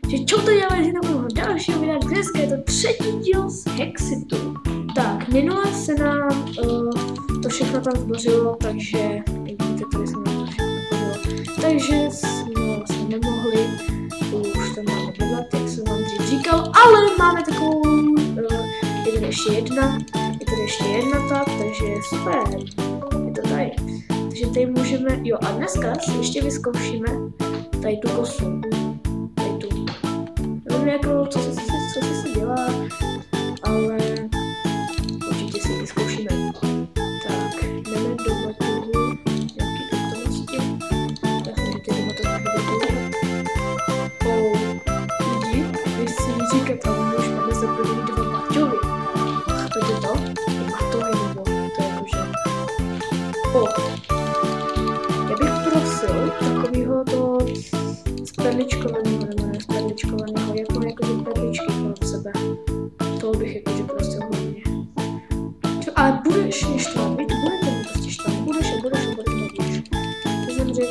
že čau to děláme si takového dalšího videa, dneska je to třetí díl z Hexitu. Tak, minule se nám to všechno tam zbořilo, takže, jak vidíte, tady se nám to všechno zbořilo, takže jsme vlastně nemohli už tam máme dělat, jak jsem vám dřív říkal, ale máme takovou, je tady ještě jedna tab, takže je super, je to tady. Takže tady můžeme, jo a dneska si ještě vyzkoušíme tady tu kosu. Nevím jako, co se dělá, ale určitě si ji vyzkoušíme. Tak, jdeme do batohu, nějaký pětonosti. Tak můžete do batohu lidi, když si říkat, ale už máme za první 2 baťohy. Chápete to? Batohy nebo to je jakože... Já bych prosil takovýho to sperličkovaného, nebo ne sperličkovaného, jakože perličky kolem sebe. To bych jakože prosil hodně. Ale budeš mě štvat, víš, budete mě prostě štvat, budeš to víš. To znamená, že...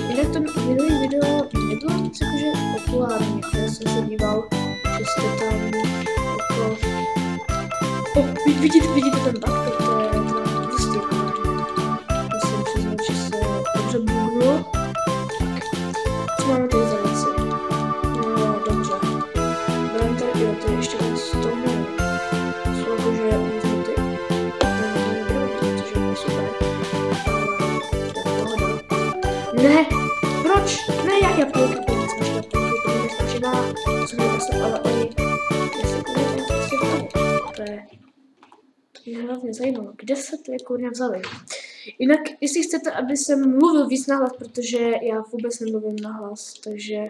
Jinak to minulý video nebylo nic jakože populární, já jsem se díval, že jste tam jako... vidíte ten bug, to je prostě musím přiznat, že se dobře buglo. Co máme tady za věci? No, dobře. Budeme tady, jo, tady ještě z tomu. Jsou jakože různý ty. Protože je super. Tak pohoda. Ne! Proč? Ne, já půjdu peníze, než já půjdu peníze, takže má, co mě vlastně, ale oni, jestli to je prostě to je, to mě hlavně zajímalo, kde se ty kurňa vzali. Jinak, jestli chcete, aby jsem mluvil víc nahlas, protože já vůbec nemluvím nahlas, takže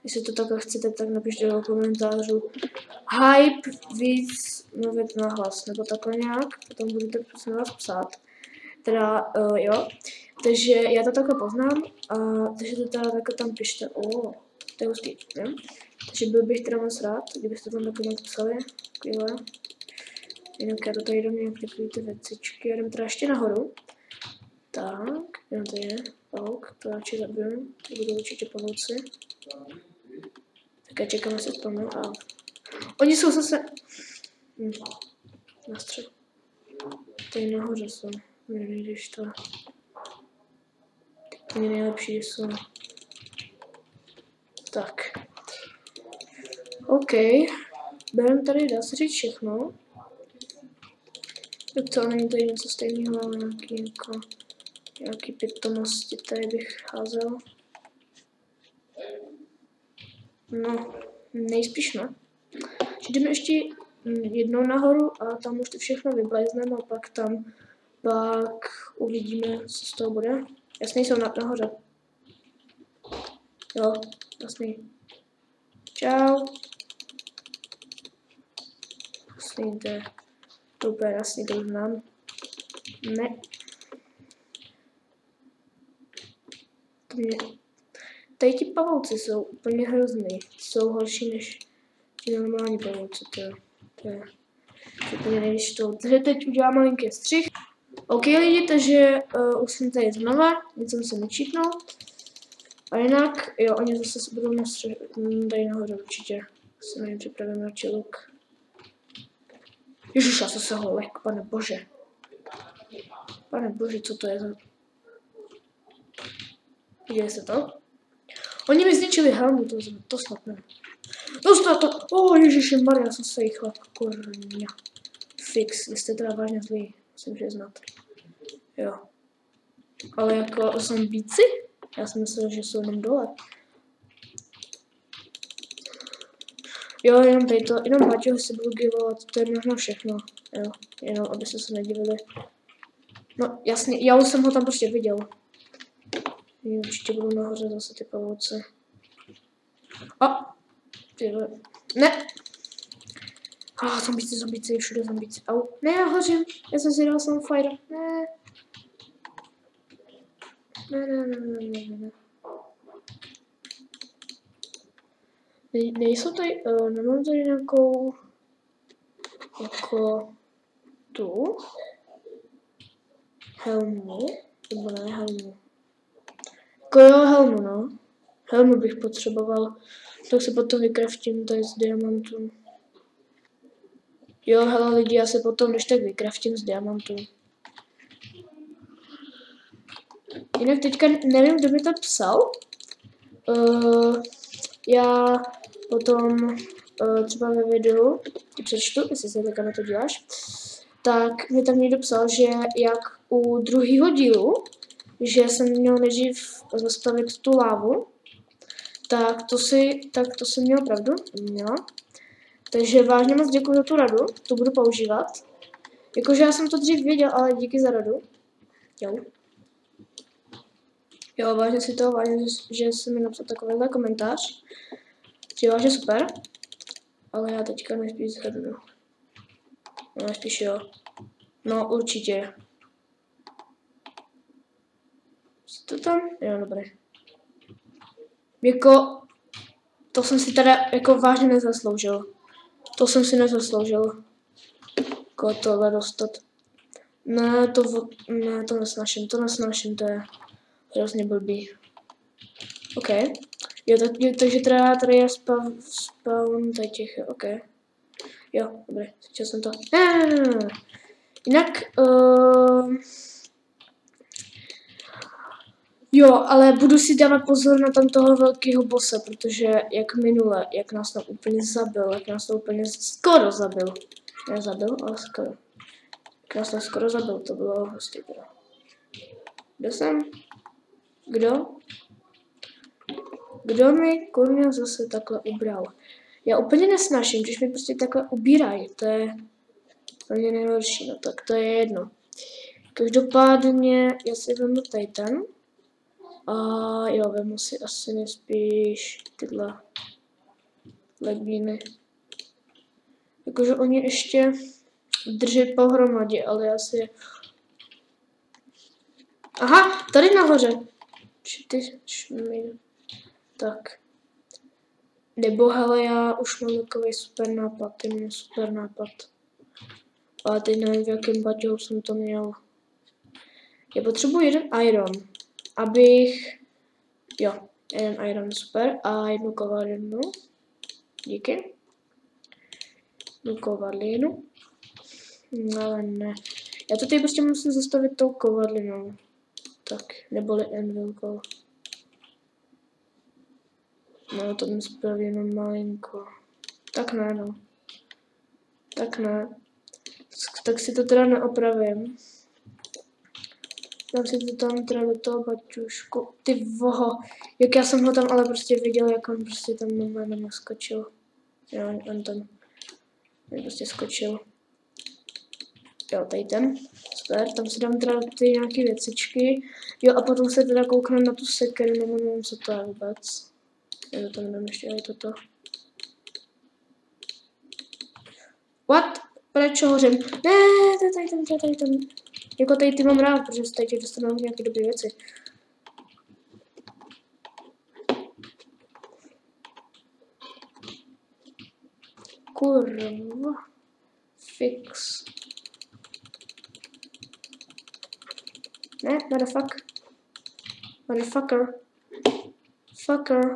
jestli to takhle chcete, tak napište do komentářů hype víc mluvit nahlas, nebo takhle nějak, potom budete prosím vás psát. Teda, jo, takže já to takhle poznám, a takže to teda takhle tam pište, to je hustý, jo? Takže byl bych teda moc rád, kdybyste tam takhle nějak psali, takhle. Jinak já to tady dám nějak takový ty věcičky, já jdem teda ještě nahoru. Tak, jenom to je pavouk, to radši zabiju, to budou určitě pavouci. Tak já čekám, až se spomenu a... Oni jsou zase... na střed. Tady nahoře jsou, když to... Ty nejlepší jsou... Tak. OK. Bereme tady, dá se říct všechno. To není tady něco stejného, ale nějaký pitomosti tady bych házel. No, nejspíš ne. Jdeme ještě jednou nahoru a tam už to všechno vyblézneme a pak uvidíme, co z toho bude. Jasný, jsou nahoře. Jo, jasný. Čau. Jasný, to je úplně jasný, to znám. Ne. Tady ti pavouci jsou úplně hrozný. Jsou horší než ti normální pavouci, to je úplně nejvíc to. Takže teď udělám malinký střih. OK lidi, takže už jsem tady znova, nic jsem se nečíknul. A jinak, jo, oni zase budou na střih, tady nahoře určitě. Se na ně připravím radši luk. Ježiš, já jsem se ho lek, pane bože. Pane bože, co to je za... Viděli jste to? Oni mi zničili helmu, to snad ne. Dostal to, ježišmarja, já jsem se jich chlap, kurňa. Fix, vy jste teda vážně zlý, musím přiznat. Jo. Ale jako zombíci? Já jsem myslel, že jsou jenom dole. Jo, jenom tady to, jenom baťohy si budu givovat, to je možná všechno, jo, jenom abyste se nedivili. No jasně, já už jsem ho tam prostě viděl. Určitě budou nahoře zase ty pavouce. Tyhle, ne! Zombíci, všude zombíci, au. Ne, já hořím, já jsem si dal sunfire, ne. Ne. Nejsou tady, nemám tady nějakou, jako, tu, helmu, nebo ne helmu, jako jo, helmu, no, Helmu bych potřeboval. Tak se potom vykraftím tady z diamantů. Jo, hele lidi, já se potom když tak vykraftím z diamantů. Jinak teďka nevím, kdo mi to psal. Já potom třeba ve videu ti přečtu, jestli se takhle na to díváš, tak mi tam někdo psal, že jak u druhého dílu, že jsem měl nejdřív zastavit tu lávu, tak to si měl pravdu, měla. Takže vážně moc děkuji za tu radu, to budu používat. Jakože já jsem to dřív věděl, ale díky za radu. Jo. Jo, vážně si to, vážně, že jsi mi napsal takovýhle komentář. Je vážně super. Ale já teďka nejspíš zhlednu. No, nejspíš jo. No, určitě. Co to tam? Jo, dobré. Jako, to jsem si teda jako vážně nezasloužil. To jsem si nezasloužil. Jako tohle dostat. Ne, to nesnáším, to je hrozně blbý. OK. Jo, takže teda tady je spawn tady těch, OK. Jo, dobré, chtěl jsem to. Jinak, jo, ale budu si dávat pozor na tam toho velkého bossa, protože jak minule, jak nás tam úplně zabil, jak nás tam úplně skoro zabil. Nezabil, ale skoro. Jak nás tam skoro zabil, to bylo hustý teda. Kde jsem? Kdo? Kdo mi kurňa zase takhle ubral? Já úplně nesnáším, když mi prostě takhle ubírají, to je mě nejhorší, no tak to je jedno. Každopádně já si vezmu tady ten. A jo, vemu si asi nejspíš tyhle legíny. Jakože oni ještě drží pohromadě, ale já si... Aha, tady nahoře. Tak. Nebo hele, já už mám takový super nápad, Ale teď nevím, v jakém baťohu jsem to měl. Já potřebuji jeden iron, abych... Jo, jeden iron, super. A jednu kovadlinu. Díky. Jednu kovadlinu. No, ale ne. Já to tady prostě musím zastavit tou kovadlinou. Tak, neboli anvilkou. No, to mi spraví jenom malinko. Tak ne, no. Tak ne. Tak si to teda neopravím. Dám si to tam teda do toho baťušku. Ty voho. Jak já jsem ho tam ale prostě viděl, jak on prostě tam normálně naskočil. Jo, on tam prostě skočil. Jo, tady ten. Super, tam si dám teda ty nějaké věcičky. Jo, a potom se teda kouknu na tu sekeru, nebo nevím, co to je vůbec. Jo, tam dám ještě i toto. What? Proč hořím? Ne, tady tam. Jako tady ty mám rád, protože z tady dostanu nějaké dobré věci. Kurva. Fix. Ne, motherfucker. Fucker.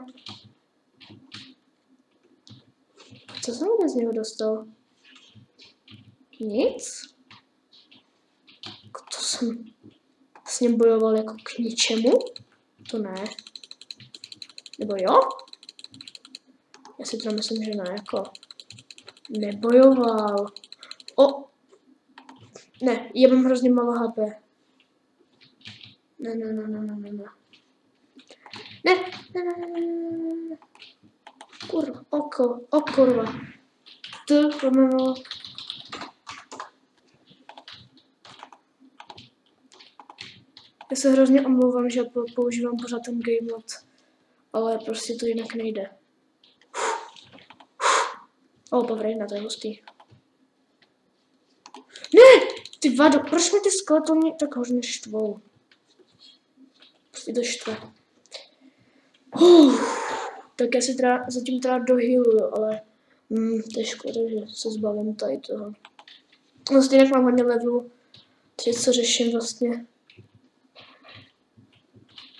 Co jsem z něho dostal? Nic? To jsem s ním bojoval jako k ničemu? To ne. Nebo jo? Já si teda myslím, že ne, jako. Nebojoval. O! Ne, já mám hrozně málo HP. Ne. Ne. Kurva, kurva. No. Já se hrozně omlouvám, že používám pořád ten game mod, ale prostě to jinak nejde. Pavrejna, to je hustý. Ne! Ty vado, proč mi ty skeletony tak hodně štvou? Prostě to štve. Tak já si teda zatím dohealuju, ale to je škoda, že se zbavím tady toho. Vlastně jinak mám hodně levelů, takže co řeším vlastně.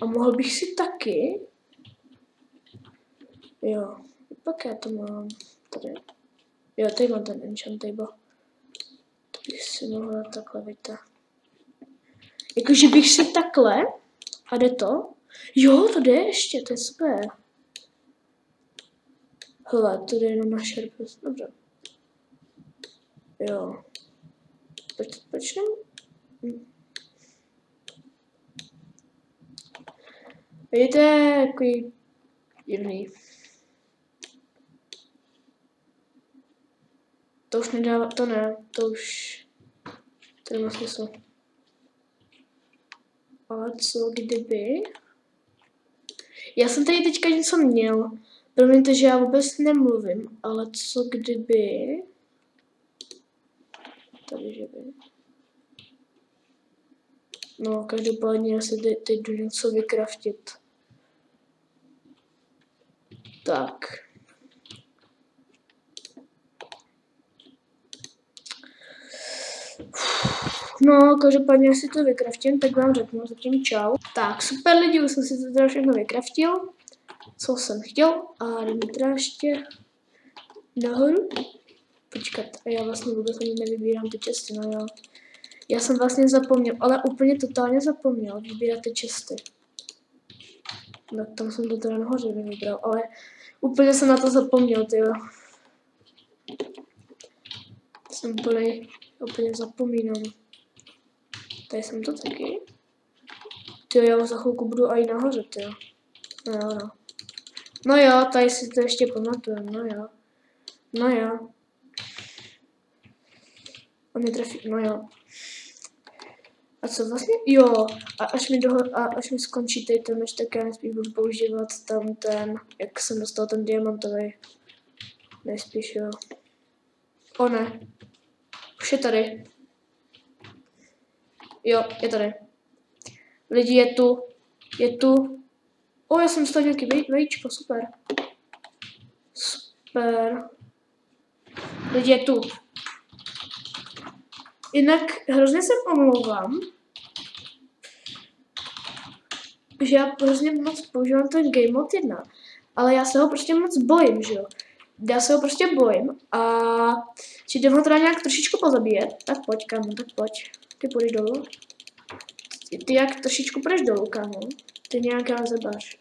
A mohl bych si taky Jo, pak já to mám tady. Jo, tady mám ten enchant table. To bych si mohla takhle vytáhnout. Jakože bych si takhle. A jde to? Jo, to jde ještě, to je super. Hele, to jde jenom na šerpus, dobře. Jo. Proč ne? Vidíte, jaký divný. To už nedává, to ne, to už... To nemá smysl. Ale co kdyby? Já jsem tady teďka něco měl. Promiňte, že já vůbec nemluvím, ale co kdyby... Tady, že by... No, každopádně asi teď jdu něco vykraftit. Tak. No, každopádně asi to vykraftím, tak vám řeknu zatím čau. Tak, super lidi, už jsem si to teda všechno vykraftil, co jsem chtěl, a jdeme teda ještě nahoru. Počkat, a já vlastně vůbec ani nevybírám ty česty, no jo. Já jsem vlastně zapomněl, ale úplně totálně zapomněl vybírat ty česty. No, tam jsem to teda nahoře nevybral, ale úplně jsem na to zapomněl, tyjo. Jsem úplně zapomínám. Tady jsem to taky. Tyjo, já za chvilku budu i nahoře, tyjo. No jo, no. No jo, tady si to ještě pamatuju, no jo. No jo. On mě trefí, no jo. A co vlastně? Jo, a až mi skončí tady ten meč, tak já nejspíš budu používat tam ten, jak jsem dostal ten diamantový. Nejspíš jo. O ne. Už je tady. Jo, je tady. Lidi, je tu. Je tu. O, já jsem dostal nějaký vajíčko, super. Super. Lidi, je tu. Jinak hrozně se omlouvám, že já hrozně moc používám ten Game Mode 1, ale já se ho prostě moc bojím, že jo. Já se ho prostě bojím a si jdem ho teda nějak trošičku pozabíjet. Tak pojď, kámo, tak pojď. Ty půjdeš dolů. Ty jak trošičku půjdeš dolů, kámo. Ty nějaká zabáš.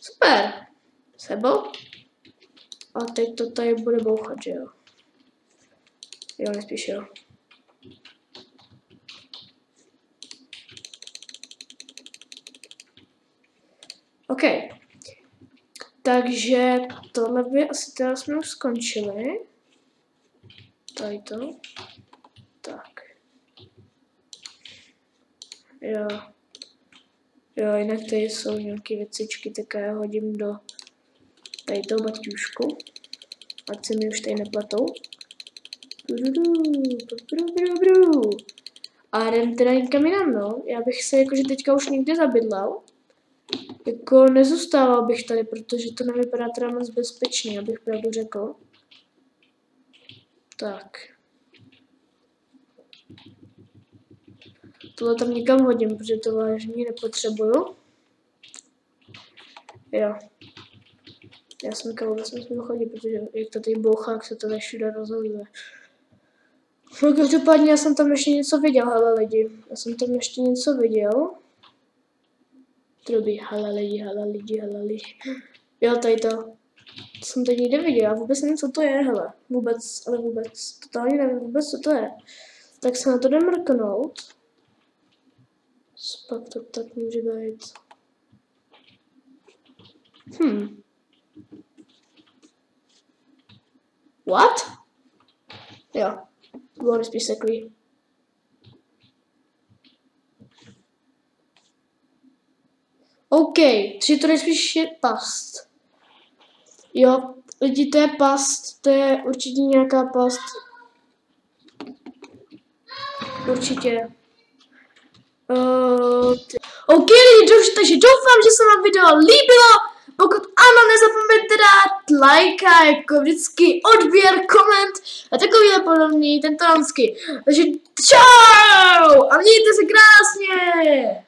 Super. Sebou. A teď to tady bude bouchat, že jo. Jo, nejspíš jo. OK. Takže tohle by asi teda jsme už skončili. Tady to. Tak. Jo. Jo, jinak tady jsou nějaké věcičky, tak já hodím do tady toho baťušku. Ať se mi už tady nepletou. A jdem teda někam jinam, no. Já bych se jakože teďka už někde zabydlel. Jako nezůstával bych tady, protože to nevypadá teda moc bezpečně, abych pravdu řekl. Tak. Tohle tam někam hodím, protože to vážně nepotřebuju. Jo. Já jsem říkal, vůbec nesmím chodit, protože jak to tady bouchá, jak se to tady všude rozhoduje. No každopádně já jsem tam ještě něco viděl, hele lidi. Já jsem tam ještě něco viděl. Trubí, hele lidi. Jo, tady to. To jsem tady někde viděl, já vůbec nevím, co to je, hele. Vůbec, ale vůbec. Totálně nevím vůbec, co to je. Tak se na to jdem mrknout. Pak to tak může být. What? Jo, bylo nejspíš seklý. OK, takže to nejspíš je past. Jo, lidi, to je past, to je určitě nějaká past. Určitě. OK, lidi, takže doufám, že se vám video líbilo. Pokud ano, nezapomeňte dát like a jako vždycky odběr, koment a takovýhle podobný, tento dánsky. Takže čau a mějte se krásně!